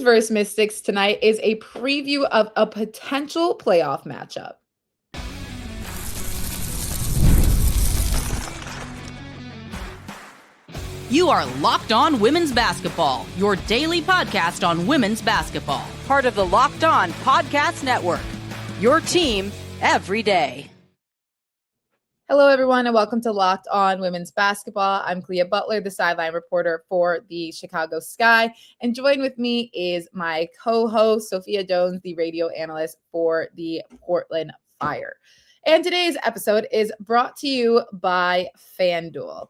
Aces versus Mystics tonight is a preview of a potential playoff matchup. You are Locked On Women's Basketball, your daily podcast on women's basketball. Part of the Locked On Podcast Network, your team every day. Hello, everyone, and welcome to Locked On Women's Basketball. I'm Clea Butler, the sideline reporter for the Chicago Sky. And joined with me is my co-host, Sophia Jones, the radio analyst for the Portland Fire. And today's episode is brought to you by FanDuel.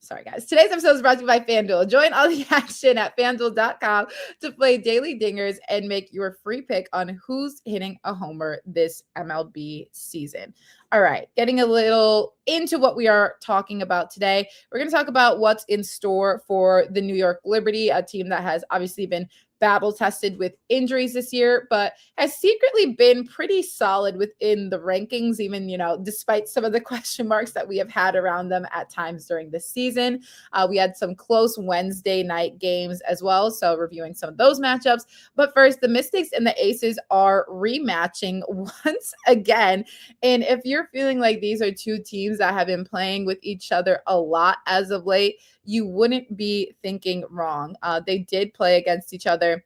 Sorry, guys. Today's episode is brought to you by FanDuel. Join all the action at FanDuel.com to play daily dingers and make your free pick on who's hitting a homer this MLB season. All right, getting a little into what we are talking about today. We're going to talk about what's in store for the New York Liberty, a team that has obviously been battle tested with injuries this year, but has secretly been pretty solid within the rankings, even, despite some of the question marks that we have had around them at times during the season. We had some close Wednesday night games as well, so reviewing some of those matchups. But first, the Mystics and the Aces are rematching once again. And if you're feeling like these are two teams that have been playing with each other a lot as of late, you wouldn't be thinking wrong. They did play against each other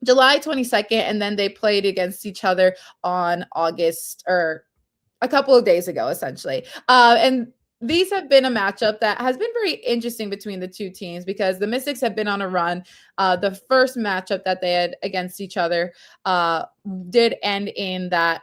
July 22nd, and then they played against each other on August, or a couple of days ago, essentially. And these have been a matchup that has been very interesting between the two teams because the Mystics have been on a run. The first matchup that they had against each other did end in that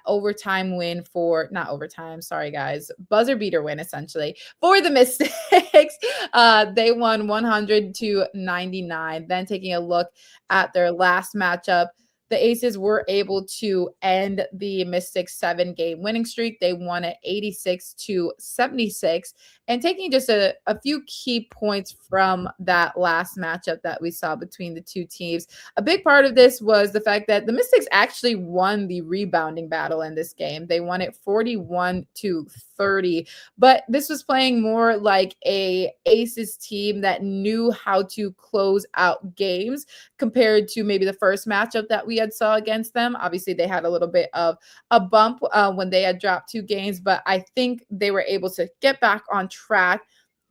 buzzer beater win, essentially, for the Mystics. They won 100-99. Then taking a look at their last matchup, the Aces were able to end the Mystics 7-game winning streak. They won at 86-76. And taking just a few key points from that last matchup that we saw between the two teams, a big part of this was the fact that the Mystics actually won the rebounding battle in this game. They won it 41-30. But this was playing more like a Aces team that knew how to close out games compared to maybe the first matchup that we had saw against them. Obviously, they had a little bit of a bump when they had dropped 2 games, but I think they were able to get back on track.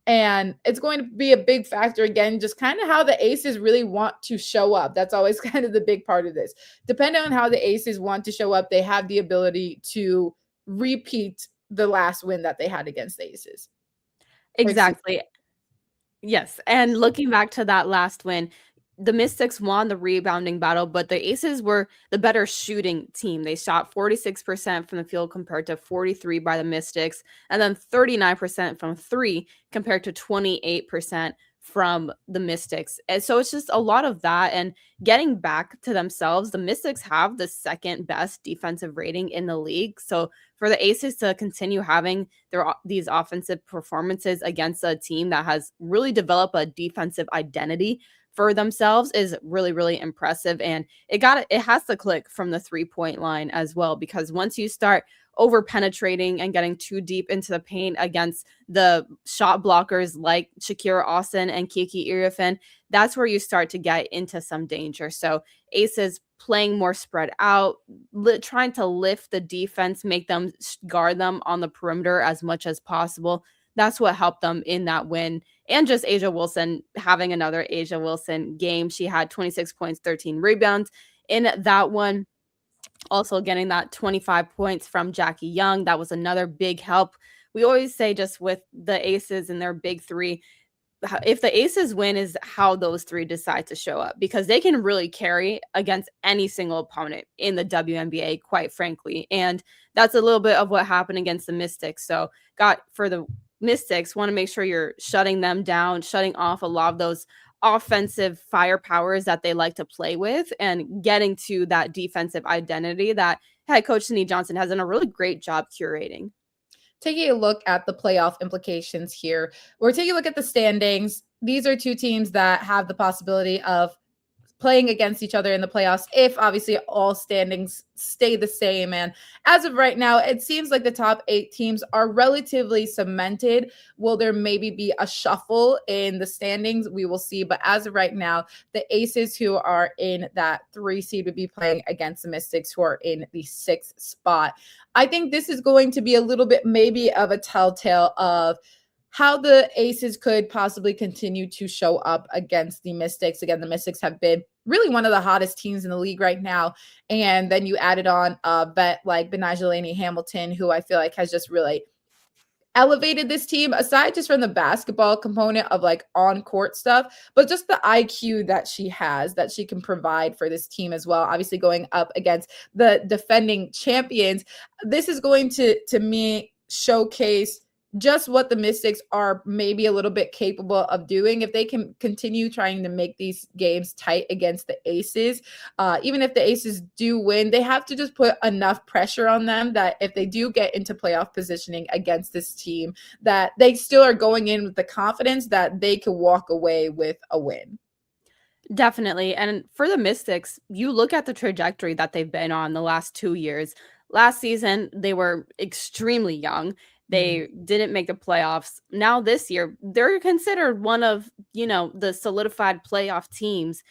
And it's going to be a big factor again, just kind of how the Aces really want to show up. That's always kind of the big part of this. Depending on how the Aces want to show up, they have the ability to repeat the last win that they had against the Aces. Exactly. Yes. And looking back to that last win, the Mystics won the rebounding battle, but the Aces were the better shooting team. They shot 46% from the field compared to 43% by the Mystics, and then 39% from 3 compared to 28% from the Mystics. And so it's just a lot of that. And getting back to themselves, the Mystics have the second best defensive rating in the league. So for the Aces to continue having these offensive performances against a team that has really developed a defensive identity for themselves is really, really impressive. And it has to click from the 3-point line as well, because once you start over penetrating and getting too deep into the paint against the shot blockers like Shakira Austin and Kiki Iriafen, that's where you start to get into some danger. So Aces playing more spread out, trying to lift the defense, make them guard them on the perimeter as much as possible. That's what helped them in that win. And just A'ja Wilson having another A'ja Wilson game. She had 26 points, 13 rebounds in that one. Also getting that 25 points from Jackie Young. That was another big help. We always say just with the Aces and their big three, if the Aces win is how those three decide to show up, because they can really carry against any single opponent in the WNBA, quite frankly. And that's a little bit of what happened against the Mystics. So for the Mystics, want to make sure you're shutting them down, shutting off a lot of those offensive firepowers that they like to play with, and getting to that defensive identity that head coach Sydney Johnson has done a really great job curating. Taking a look at the playoff implications here, we're taking a look at the standings. These are two teams that have the possibility of playing against each other in the playoffs if obviously all standings stay the same. And as of right now, it seems like the top 8 teams are relatively cemented. Will there maybe be a shuffle in the standings? We will see. But as of right now, the Aces, who are in that 3 seed, would be playing against the Mystics, who are in the 6th spot. I think this is going to be a little bit maybe of a telltale of how the Aces could possibly continue to show up against the Mystics. Again, the Mystics have been really one of the hottest teams in the league right now. And then you added on a vet like Benajelani Hamilton, who I feel like has just really elevated this team, aside just from the basketball component of like on court stuff, but just the IQ that she has, that she can provide for this team as well. Obviously, going up against the defending champions, this is going to me showcase just what the Mystics are maybe a little bit capable of doing if they can continue trying to make these games tight against the Aces. Even if the Aces do win, they have to just put enough pressure on them that if they do get into playoff positioning against this team, that they still are going in with the confidence that they can walk away with a win. Definitely. And for the Mystics, you look at the trajectory that they've been on the last 2 years. Last season, they were extremely young. They didn't make the playoffs. Now this year, they're considered one of, the solidified playoff teams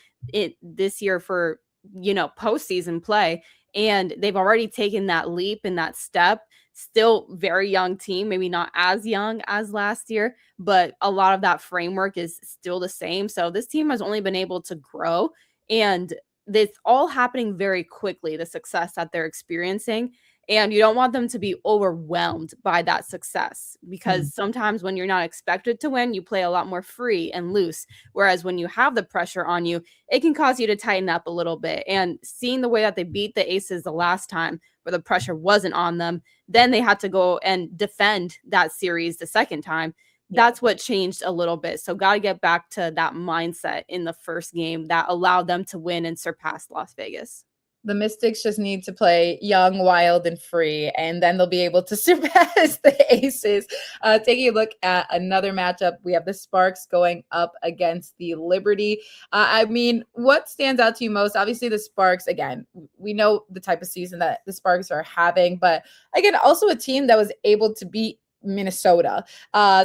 this year for, postseason play. And they've already taken that leap and that step. Still very young team, maybe not as young as last year, but a lot of that framework is still the same. So this team has only been able to grow, and it's all happening very quickly, the success that they're experiencing. And you don't want them to be overwhelmed by that success, because sometimes when you're not expected to win, you play a lot more free and loose. Whereas when you have the pressure on you, it can cause you to tighten up a little bit. And seeing the way that they beat the Aces the last time, where the pressure wasn't on them, then they had to go and defend that series the second time. That's what changed a little bit. So got to get back to that mindset in the first game that allowed them to win and surpass Las Vegas. The Mystics just need to play young, wild, and free, and then they'll be able to surpass the Aces. Taking a look at another matchup, we have the Sparks going up against the Liberty. I mean, what stands out to you most? Obviously, the Sparks, again, we know the type of season that the Sparks are having, but again, also a team that was able to beat Minnesota.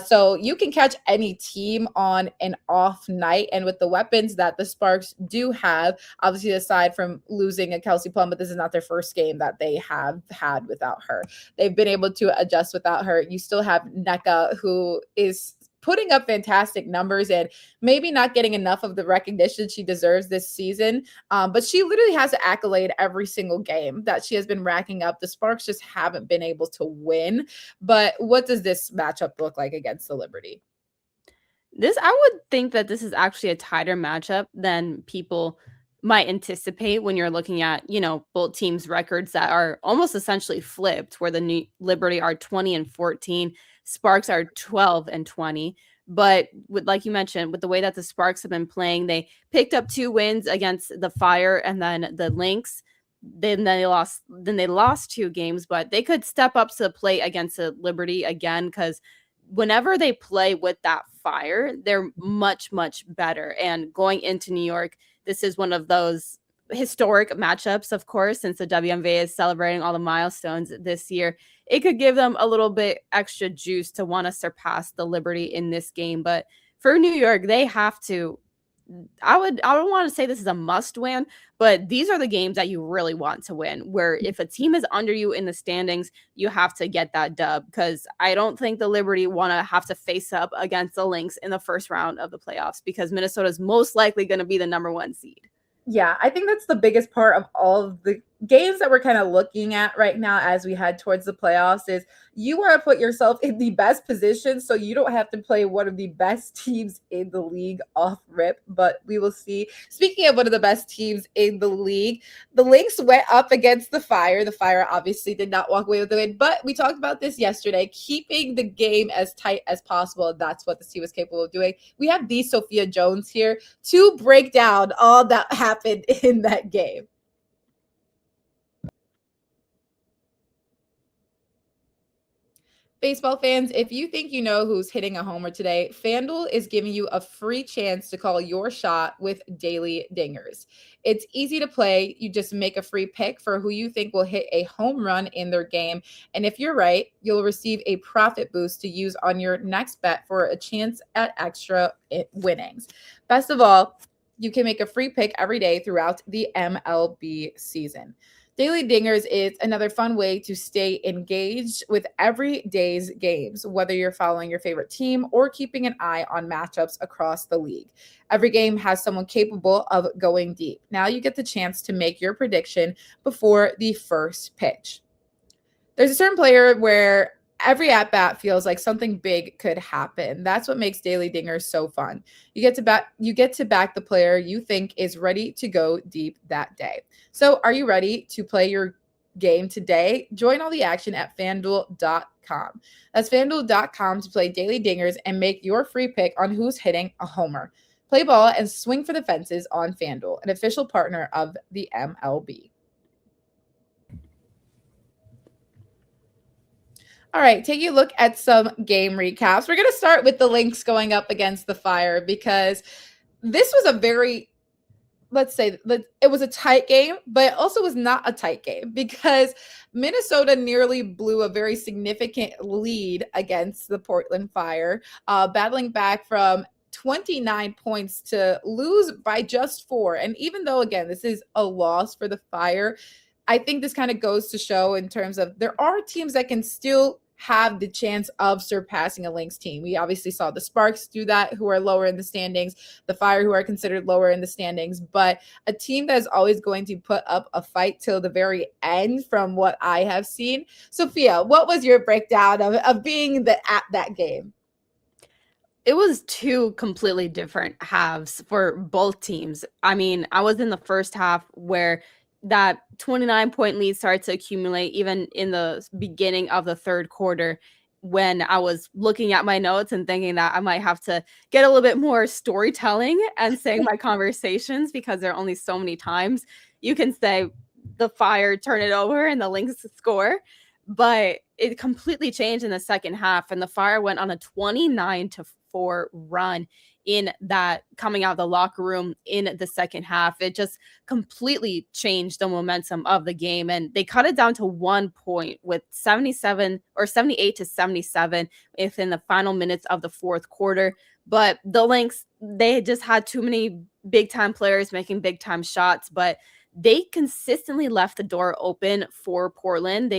So you can catch any team on an off night. And with the weapons that the Sparks do have, obviously aside from losing a Kelsey Plum, but this is not their first game that they have had without her. They've been able to adjust without her. You still have Nneka, who is putting up fantastic numbers and maybe not getting enough of the recognition she deserves this season. But she literally has an accolade every single game that she has been racking up. The Sparks just haven't been able to win. But what does this matchup look like against the Liberty? I would think that this is actually a tighter matchup than people might anticipate when you're looking at, both teams' records that are almost essentially flipped, where the New Liberty are 20-14, Sparks are 12-20. But like you mentioned, with the way that the Sparks have been playing, they picked up 2 wins against the Fire and then the Lynx. Then they lost 2 games, but they could step up to the plate against the Liberty again, because whenever they play with that Fire, they're much, much better. And going into New York, this is one of those historic matchups, of course, since the WNBA is celebrating all the milestones this year. It could give them a little bit extra juice to want to surpass the Liberty in this game. But for New York, they have to. I don't want to say this is a must win, but these are the games that you really want to win, where if a team is under you in the standings, you have to get that dub, because I don't think the Liberty want to have to face up against the Lynx in the first round of the playoffs, because Minnesota is most likely going to be the number 1 seed. Yeah, I think that's the biggest part of all of the games that we're kind of looking at right now as we head towards the playoffs is you want to put yourself in the best position so you don't have to play one of the best teams in the league off rip, but we will see. Speaking of one of the best teams in the league, the Lynx went up against the Fire. The Fire obviously did not walk away with the win, but we talked about this yesterday, keeping the game as tight as possible. That's what the team was capable of doing. We have the Sophia Jones here to break down all that happened in that game. Baseball fans, if you think you know who's hitting a homer today, FanDuel is giving you a free chance to call your shot with Daily Dingers. It's easy to play. You just make a free pick for who you think will hit a home run in their game. And if you're right, you'll receive a profit boost to use on your next bet for a chance at extra winnings. Best of all, you can make a free pick every day throughout the MLB season. Daily Dingers is another fun way to stay engaged with every day's games, whether you're following your favorite team or keeping an eye on matchups across the league. Every game has someone capable of going deep. Now you get the chance to make your prediction before the first pitch. There's a certain player where every at-bat feels like something big could happen. That's what makes Daily Dingers so fun. You get to back the player you think is ready to go deep that day. So are you ready to play your game today? Join all the action at FanDuel.com. That's FanDuel.com to play Daily Dingers and make your free pick on who's hitting a homer. Play ball and swing for the fences on FanDuel, an official partner of the MLB. All right, taking a look at some game recaps. We're going to start with the Lynx going up against the Fire because this was a very, it was a tight game, but it also was not a tight game because Minnesota nearly blew a very significant lead against the Portland Fire, battling back from 29 points to lose by just 4. And even though, again, this is a loss for the Fire, I think this kind of goes to show in terms of there are teams that can still have the chance of surpassing a Lynx team. We obviously saw the Sparks do that, who are lower in the standings, the Fire, who are considered lower in the standings, but a team that is always going to put up a fight till the very end from what I have seen. Sophia, what was your breakdown of being at that game? It was 2 completely different halves for both teams. I mean, I was in the first half where that 29-point lead started to accumulate even in the beginning of the third quarter when I was looking at my notes and thinking that I might have to get a little bit more storytelling and saying my conversations because there are only so many times you can say the Fire turn it over and the Lynx score. But it completely changed in the second half, and the Fire went on a 29-4 run in that coming out of the locker room in the second half. It just completely changed the momentum of the game, and they cut it down to 1 point with 78-77 within the final minutes of the fourth quarter. But the Lynx, they just had too many big time players making big time shots, but they consistently left the door open for Portland.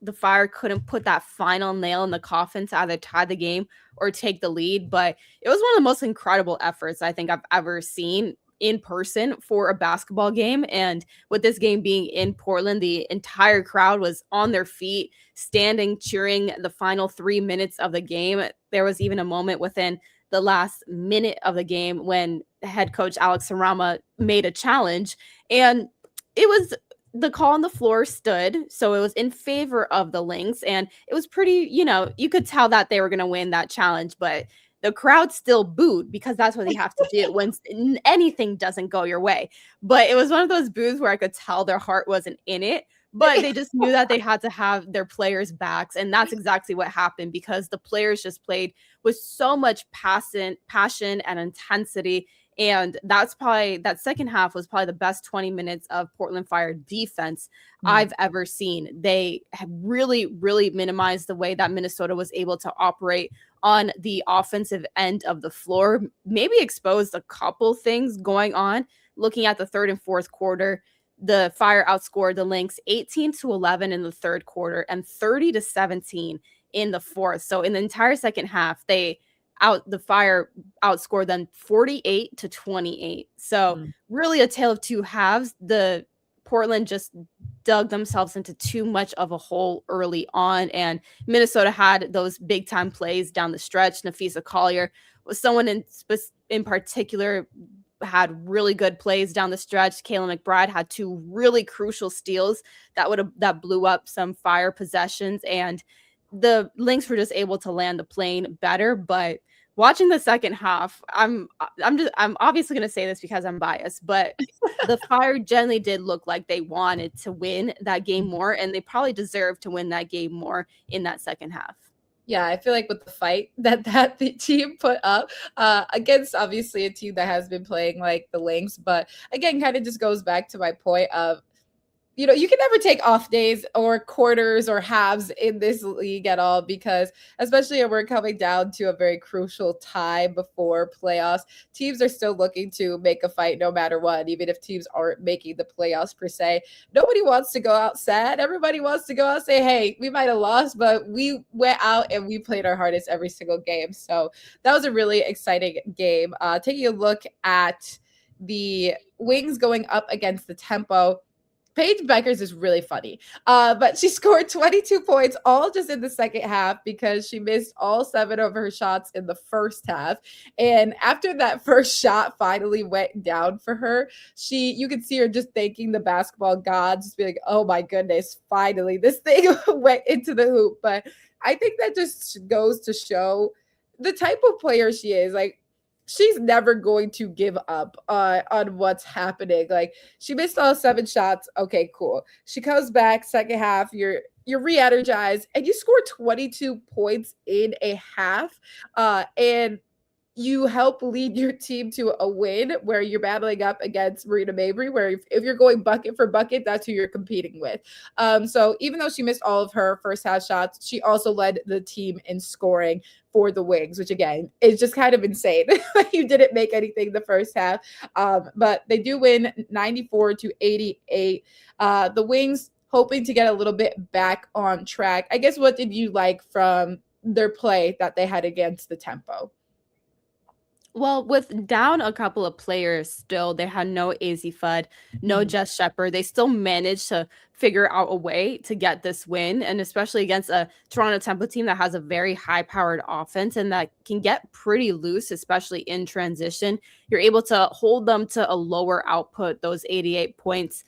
The Fire couldn't put that final nail in the coffin to either tie the game or take the lead. But it was one of the most incredible efforts I think I've ever seen in person for a basketball game. And with this game being in Portland, the entire crowd was on their feet, standing, cheering the final 3 minutes of the game. There was even a moment within the last minute of the game when head coach Alex Sarama made a challenge. And it was the call on the floor stood, so it was in favor of the Lynx, and it was pretty, you could tell that they were going to win that challenge, but the crowd still booed because that's what they have to do when anything doesn't go your way. But it was one of those boos where I could tell their heart wasn't in it, but they just knew that they had to have their players' backs, and that's exactly what happened because the players just played with so much passion and intensity. And that second half was probably the best 20 minutes of Portland Fire defense I've ever seen. They have really, really minimized the way that Minnesota was able to operate on the offensive end of the floor, maybe exposed a couple things going on. Looking at the third and fourth quarter, the Fire outscored the Lynx 18-11 in the third quarter and 30-17 in the fourth. So in the entire second half, the Fire outscored them 48-28. So really a tale of two halves. The Portland just dug themselves into too much of a hole early on, and Minnesota had those big time plays down the stretch. Nafisa Collier was someone in particular, had really good plays down the stretch. Kayla McBride had 2 really crucial steals that blew up some Fire possessions, and the Lynx were just able to land the plane better. But watching the second half, I'm obviously going to say this because I'm biased, but the Fire generally did look like they wanted to win that game more, and they probably deserved to win that game more in that second half. Yeah, I feel like with the fight that the team put up against obviously a team that has been playing like the Lynx, but again, kind of just goes back to my point of you can never take off days or quarters or halves in this league at all because, especially if we're coming down to a very crucial time before playoffs, teams are still looking to make a fight no matter what, even if teams aren't making the playoffs per se. Nobody wants to go out sad. Everybody wants to go out and say, hey, we might have lost, but we went out and we played our hardest every single game. So that was a really exciting game. Taking a look at the Wings going up against the Tempo. Paige Bueckers is really funny, but she scored 22 points all just in the second half because she missed all 7 of her shots in the first half. And after that first shot finally went down for her, you could see her just thanking the basketball gods, just be like, oh my goodness, finally this thing went into the hoop. But I think that just goes to show the type of player she is. Like, she's never going to give up on what's happening. Like, she missed all 7 shots. Okay, cool. She comes back second half. You're re-energized, and you score 22 points in a half. And you help lead your team to a win where you're battling up against Marina Mabrey, where if you're going bucket for bucket, that's who you're competing with. So even though she missed all of her first half shots, she also led the team in scoring for the Wings, which again is just kind of insane. You didn't make anything the first half, but they do win 94-88. The Wings hoping to get a little bit back on track. I guess, what did you like from their play that they had against the Tempo? Well, with down a couple of players still, they had no AZ Fudd, no Jess Shepard. They still managed to figure out a way to get this win, and especially against a Toronto Tempo team that has a very high-powered offense and that can get pretty loose, especially in transition. You're able to hold them to a lower output, those 88 points,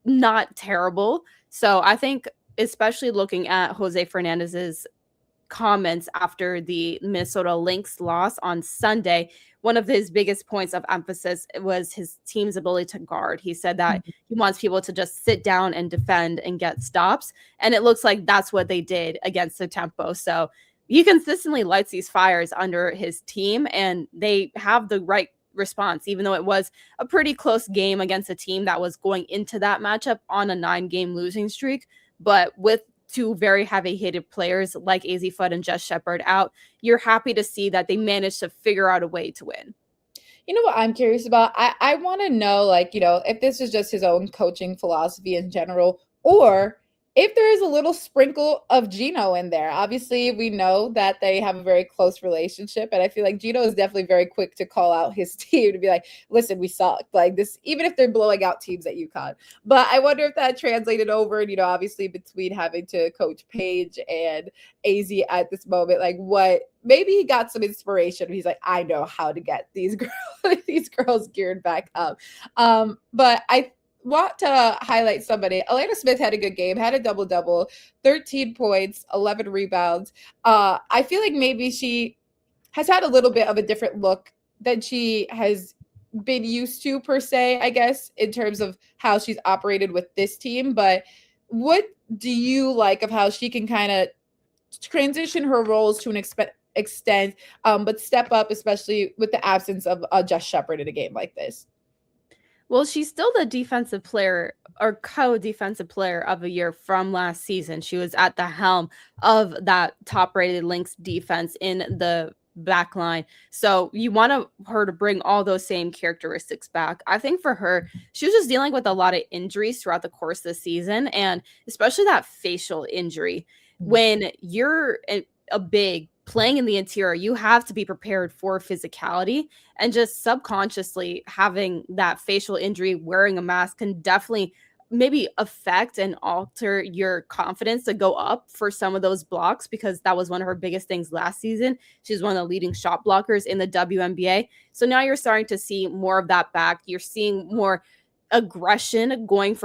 not terrible. So I think, especially looking at Jose Fernandez's comments after the Minnesota Lynx loss on Sunday, one of his biggest points of emphasis was his team's ability to guard. He said that he wants people to just sit down and defend and get stops. And it looks like that's what they did against the Tempo. So he consistently lights these fires under his team, and they have the right response, even though it was a pretty close game against a team that was going into that matchup on a 9-game losing streak. But with 2 very heavy-hitted players like AZ Fudd and Jess Shepard out, you're happy to see that they managed to figure out a way to win. You know what I'm curious about? I want to know, like, if this is just his own coaching philosophy in general, or if there is a little sprinkle of Gino in there. Obviously, we know that they have a very close relationship, and I feel like Gino is definitely very quick to call out his team to be like, listen, we suck. Like this, even if they're blowing out teams at UConn. But I wonder if that translated over, and, obviously between having to coach Paige and AZ at this moment, like maybe he got some inspiration. He's like, I know how to get these girls geared back up. But I want to highlight somebody. Elena Smith had a good game, had a double-double, 13 points, 11 rebounds. I feel like maybe she has had a little bit of a different look than she has been used to, per se, I guess, in terms of how she's operated with this team. But what do you like of how she can kind of transition her roles to an extent, but step up, especially with the absence of Jess Shepard in a game like this? Well, she's still the defensive player or co-defensive player of the year from last season. She was at the helm of that top-rated Lynx defense in the back line. So you want her to bring all those same characteristics back. I think for her, she was just dealing with a lot of injuries throughout the course of the season, and especially that facial injury. When you're a big playing in the interior, you have to be prepared for physicality, and just subconsciously having that facial injury, wearing a mask can definitely maybe affect and alter your confidence to go up for some of those blocks, because that was one of her biggest things last season. She's one of the leading shot blockers in the WNBA. So now you're starting to see more of that back. You're seeing more aggression going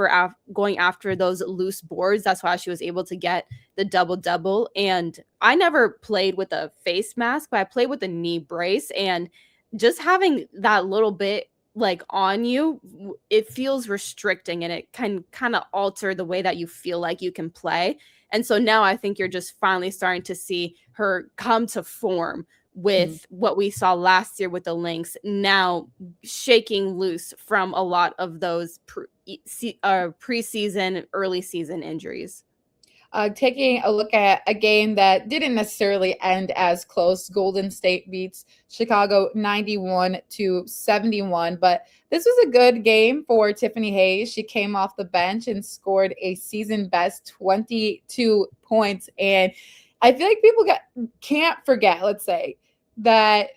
after those loose boards. That's why she was able to get the double-double. And I never played with a face mask, but I played with a knee brace, and just having that little bit like on you, it feels restricting and it can kind of alter the way that you feel like you can play. And so now I think you're just finally starting to see her come to form with what we saw last year with the Lynx, now shaking loose from a lot of those preseason, early season injuries. Taking a look at a game that didn't necessarily end as close. Golden State beats Chicago 91-71, but this was a good game for Tiffany Hayes. She came off the bench and scored a season best 22 points. And I feel like people can't forget, let's say, that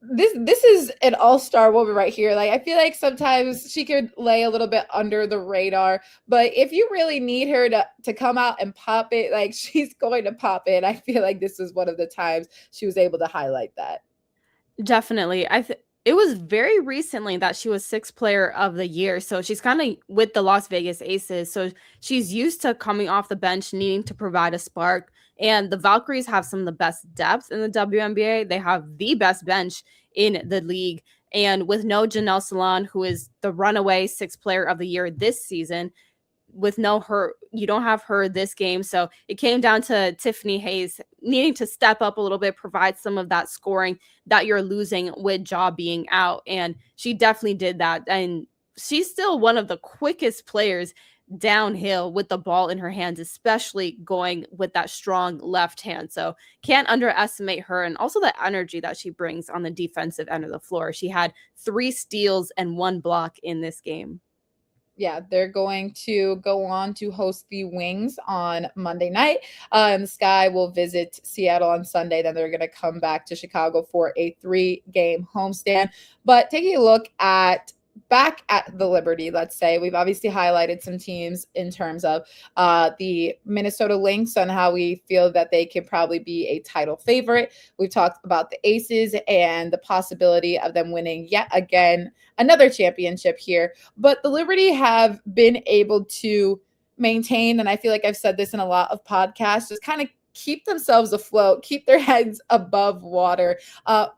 this is an all-star woman right here. Like, I feel like sometimes she could lay a little bit under the radar, but if you really need her to come out and pop it, like, she's going to pop it. I feel like this was one of the times she was able to highlight that. Definitely. It was very recently that she was sixth player of the year. So she's kind of with the Las Vegas Aces. So she's used to coming off the bench, needing to provide a spark. And the Valkyries have some of the best depth in the WNBA. They have the best bench in the league. And with no Janelle Salon, who is the runaway sixth player of the year this season, with no her, you don't have her this game. So it came down to Tiffany Hayes needing to step up a little bit, provide some of that scoring that you're losing with Ja being out. And she definitely did that. And she's still one of the quickest players downhill with the ball in her hands, especially going with that strong left hand. So can't underestimate her, and also the energy that she brings on the defensive end of the floor. She had 3 steals and 1 block in this game. Yeah, they're going to go on to host the Wings on Monday night. And the Sky will visit Seattle on Sunday. Then they're going to come back to Chicago for a 3-game homestand. But taking a look back at the Liberty, let's say, we've obviously highlighted some teams in terms of the Minnesota Lynx and how we feel that they could probably be a title favorite. We've talked about the Aces and the possibility of them winning yet again another championship here. But the Liberty have been able to maintain, and I feel like I've said this in a lot of podcasts, just kind of keep themselves afloat, keep their heads above water,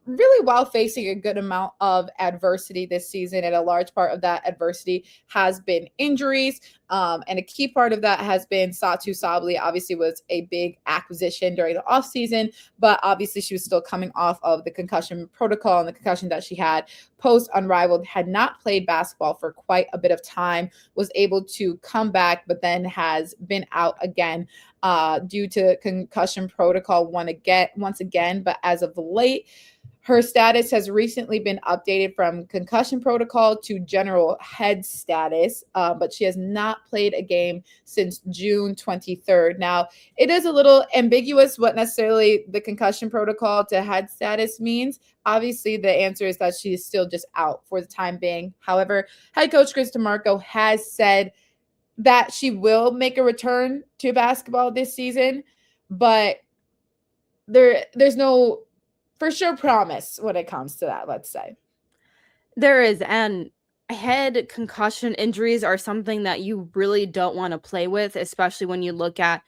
really while facing a good amount of adversity this season. And a large part of that adversity has been injuries. And a key part of that has been Satu Sabally. Obviously was a big acquisition during the offseason, but obviously she was still coming off of the concussion protocol and the concussion that she had post Unrivaled, had not played basketball for quite a bit of time, was able to come back, but then has been out again due to concussion protocol once again. But as of late, her status has recently been updated from concussion protocol to general head status, but she has not played a game since June 23rd. Now, it is a little ambiguous what necessarily the concussion protocol to head status means. Obviously, the answer is that she is still just out for the time being. However, head coach Chris DeMarco has said that she will make a return to basketball this season, but there's no for sure promise when it comes to that, let's say. There is, and head concussion injuries are something that you really don't want to play with, especially when you look at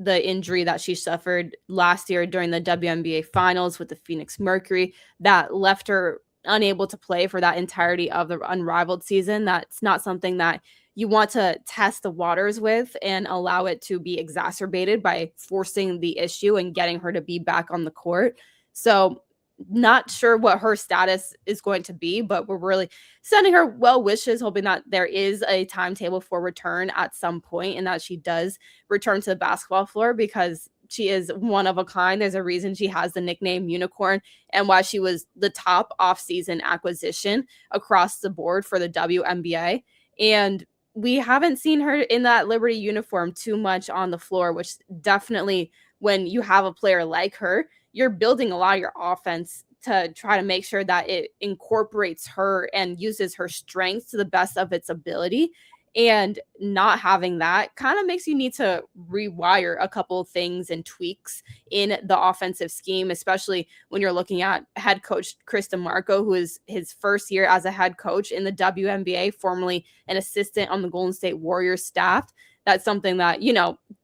the injury that she suffered last year during the WNBA finals with the Phoenix Mercury that left her unable to play for that entirety of the Unrivaled season. That's not something that you want to test the waters with and allow it to be exacerbated by forcing the issue and getting her to be back on the court. So not sure what her status is going to be, but we're really sending her well wishes, hoping that there is a timetable for return at some point and that she does return to the basketball floor, because she is one of a kind. There's a reason she has the nickname Unicorn, and why she was the top offseason acquisition across the board for the WNBA. And we haven't seen her in that Liberty uniform too much on the floor, which definitely, when you have a player like her, you're building a lot of your offense to try to make sure that it incorporates her and uses her strengths to the best of its ability. And not having that kind of makes you need to rewire a couple of things and tweaks in the offensive scheme, especially when you're looking at head coach Chris DeMarco, who is his first year as a head coach in the WNBA, formerly an assistant on the Golden State Warriors staff. That's something that,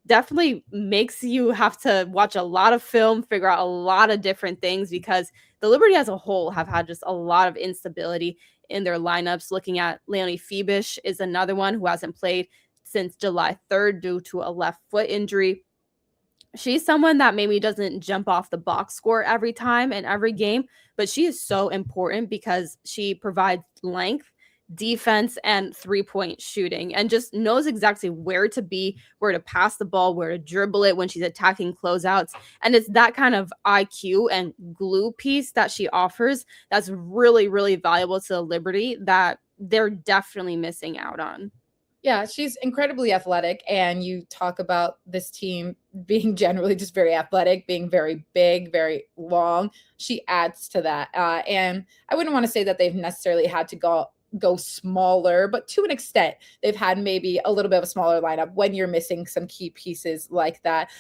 definitely makes you have to watch a lot of film, figure out a lot of different things, because the Liberty as a whole have had just a lot of instability in their lineups. Looking at Leonie Phoebish is another one who hasn't played since July 3rd due to a left foot injury. She's someone that maybe doesn't jump off the box score every time in every game, but she is so important because she provides length, defense, and three-point shooting, and just knows exactly where to be, where to pass the ball, where to dribble it when she's attacking closeouts. And it's that kind of IQ and glue piece that she offers that's really, really valuable to the Liberty that they're definitely missing out on. Yeah, she's incredibly athletic, and you talk about this team being generally just very athletic, being very big, very long. She adds to that, and I wouldn't want to say that they've necessarily had to go smaller, but to an extent, they've had maybe a little bit of a smaller lineup when you're missing some key pieces like that,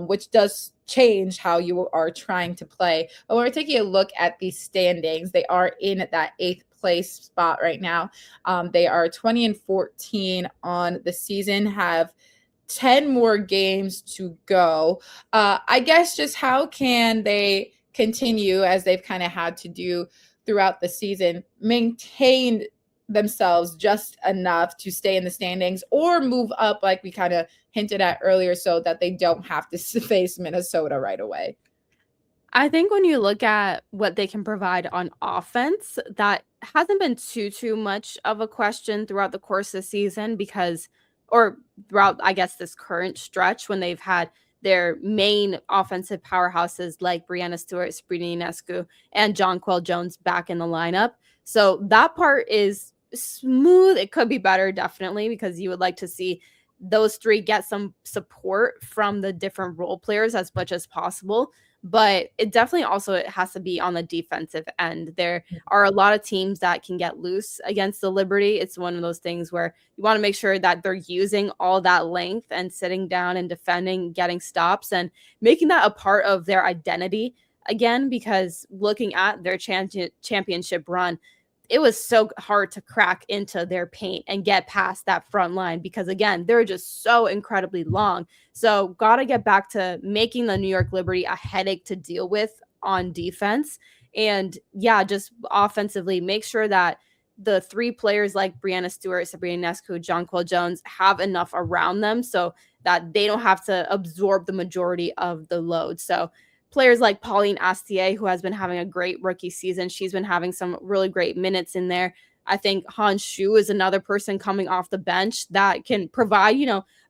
which does change how you are trying to play. But when we're taking a look at the standings, they are in that 8th place spot right now. They are 20-14 on the season, have 10 more games to go. I guess just how can they continue, as they've kind of had to do throughout the season, maintain themselves just enough to stay in the standings or move up like we kind of hinted at earlier so that they don't have to face Minnesota right away? I think when you look at what they can provide on offense, that hasn't been too much of a question throughout the course of the season or throughout, I guess, this current stretch when they've had their main offensive powerhouses like Breanna Stewart, Sabrina Ionescu, and Jonquel Jones back in the lineup. So that part is smooth. It could be better, definitely, because you would like to see those three get some support from the different role players as much as possible. But it definitely also it has to be on the defensive end. There are a lot of teams that can get loose against the Liberty. It's one of those things where you want to make sure that they're using all that length and sitting down and defending, getting stops, and making that a part of their identity again, because looking at their championship run, it was so hard to crack into their paint and get past that front line because, again, they're just so incredibly long. So got to get back to making the New York Liberty a headache to deal with on defense. And, yeah, just offensively, make sure that the three players like Breanna Stewart, Sabrina Ionescu, Jonquel Jones have enough around them so that they don't have to absorb the majority of the load. So players like Pauline Astier, who has been having a great rookie season. She's been having some really great minutes in there. I think Han Shu is another person coming off the bench that can provide,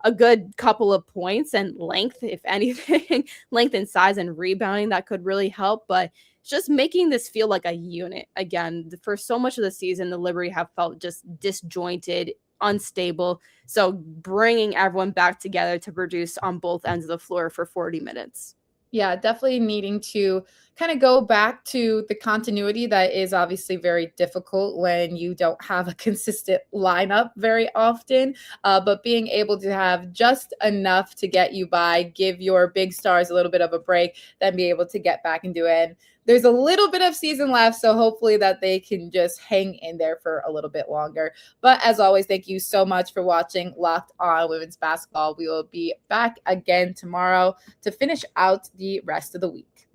a good couple of points and length, if anything, length and size and rebounding that could really help. But just making this feel like a unit again. For so much of the season, the Liberty have felt just disjointed, unstable. So bringing everyone back together to produce on both ends of the floor for 40 minutes. Yeah, definitely needing to kind of go back to the continuity that is obviously very difficult when you don't have a consistent lineup very often, but being able to have just enough to get you by, give your big stars a little bit of a break, then be able to get back and do it. And there's a little bit of season left, so hopefully that they can just hang in there for a little bit longer. But as always, thank you so much for watching Locked On Women's Basketball. We will be back again tomorrow to finish out the rest of the week.